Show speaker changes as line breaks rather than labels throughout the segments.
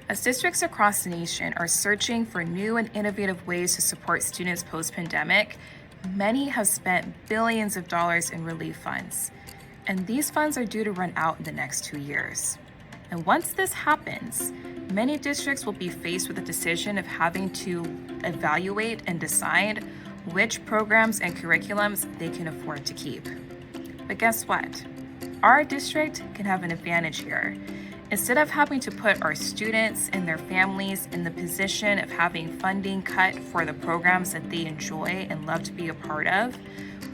As districts across the nation are searching for new and innovative ways to support students post-pandemic, many have spent billions of dollars in relief funds. And these funds are due to run out in the next 2 years. And once this happens, many districts will be faced with the decision of having to evaluate and decide which programs and curriculums they can afford to keep. But guess what? Our district can have an advantage here. Instead of having to put our students and their families in the position of having funding cut for the programs that they enjoy and love to be a part of,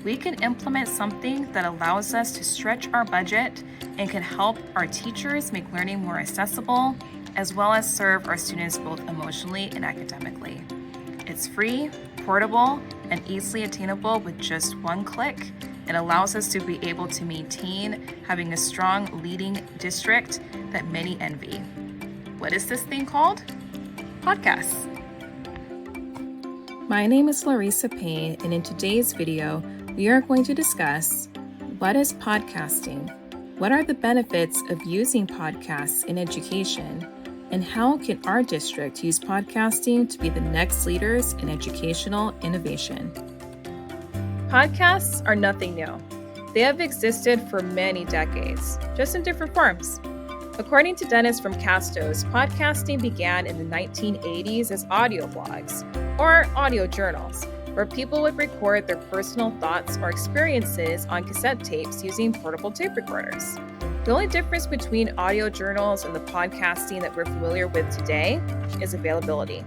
we can implement something that allows us to stretch our budget and can help our teachers make learning more accessible, as well as serve our students both emotionally and academically. It's free, portable, and easily attainable with just one click. It allows us to be able to maintain having a strong leading district that many envy. What is this thing called? Podcasts. My name is Lorissa Payne, and in today's video, we are going to discuss what is podcasting, what are the benefits of using podcasts in education, and how can our district use podcasting to be the next leaders in educational innovation. Podcasts are nothing new. They have existed for many decades, just in different forms. According to Dennis from Castos, podcasting began in the 1980s as audio blogs, or audio journals, where people would record their personal thoughts or experiences on cassette tapes using portable tape recorders. The only difference between audio journals and the podcasting that we're familiar with today is availability.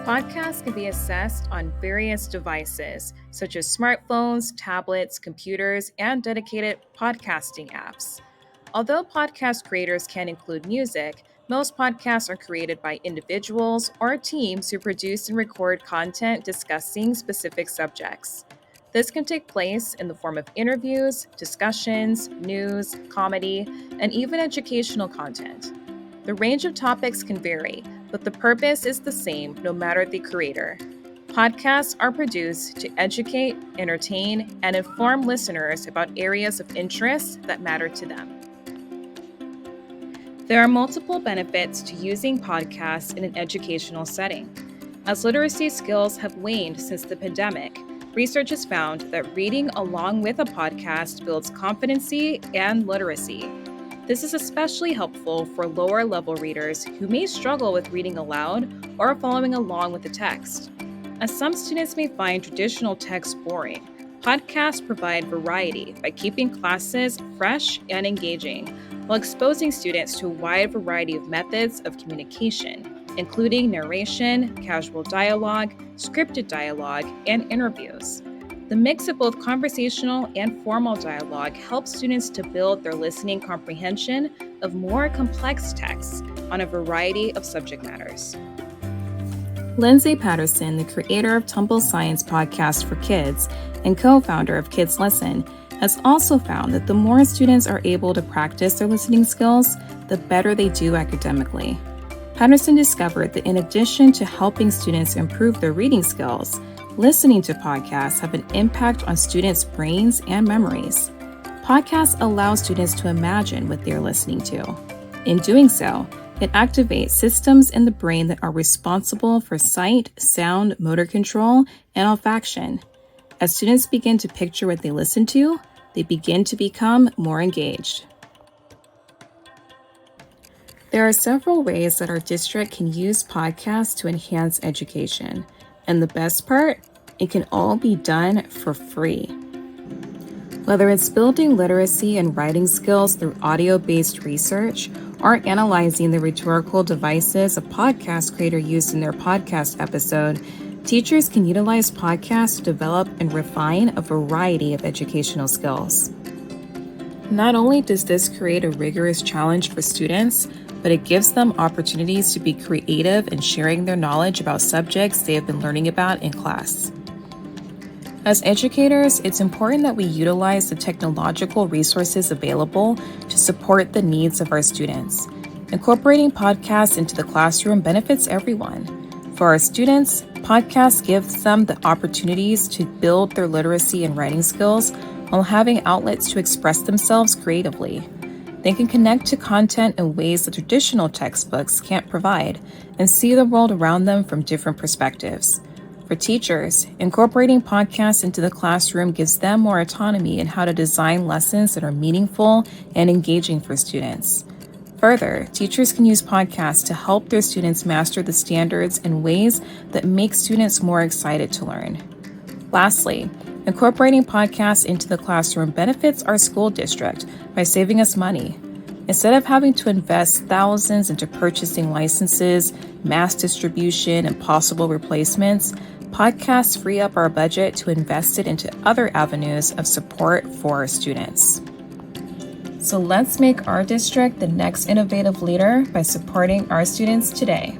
Podcasts can be accessed on various devices, such as smartphones, tablets, computers, and dedicated podcasting apps. Although podcast creators can include music, most podcasts are created by individuals or teams who produce and record content discussing specific subjects. This can take place in the form of interviews, discussions, news, comedy, and even educational content. The range of topics can vary, but the purpose is the same no matter the creator. Podcasts are produced to educate, entertain, and inform listeners about areas of interest that matter to them. There are multiple benefits to using podcasts in an educational setting. As literacy skills have waned since the pandemic, research has found that reading along with a podcast builds competency and literacy. This is especially helpful for lower level readers who may struggle with reading aloud or following along with the text. As some students may find traditional text boring, podcasts provide variety by keeping classes fresh and engaging, while exposing students to a wide variety of methods of communication, including narration, casual dialogue, scripted dialogue, and interviews. The mix of both conversational and formal dialogue helps students to build their listening comprehension of more complex texts on a variety of subject matters. Lindsay Patterson, the creator of Tumble Science podcast for kids and co-founder of Kids Listen, has also found that the more students are able to practice their listening skills, the better they do academically. Patterson discovered that in addition to helping students improve their reading skills, listening to podcasts have an impact on students' brains and memories. Podcasts allow students to imagine what they're listening to. In doing so, it activates systems in the brain that are responsible for sight, sound, motor control, and olfaction. As students begin to picture what they listen to, they begin to become more engaged. There are several ways that our district can use podcasts to enhance education. And the best part, it can all be done for free. Whether it's building literacy and writing skills through audio-based research or analyzing the rhetorical devices a podcast creator used in their podcast episode, teachers can utilize podcasts to develop and refine a variety of educational skills. Not only does this create a rigorous challenge for students, but it gives them opportunities to be creative in sharing their knowledge about subjects they have been learning about in class. As educators, it's important that we utilize the technological resources available to support the needs of our students. Incorporating podcasts into the classroom benefits everyone. For our students, podcasts give them the opportunities to build their literacy and writing skills while having outlets to express themselves creatively. They can connect to content in ways that traditional textbooks can't provide and see the world around them from different perspectives. For teachers, incorporating podcasts into the classroom gives them more autonomy in how to design lessons that are meaningful and engaging for students. Further, teachers can use podcasts to help their students master the standards in ways that make students more excited to learn. Lastly, incorporating podcasts into the classroom benefits our school district by saving us money. Instead of having to invest thousands into purchasing licenses, mass distribution, and possible replacements, podcasts free up our budget to invest it into other avenues of support for our students. So let's make our district the next innovative leader by supporting our students today.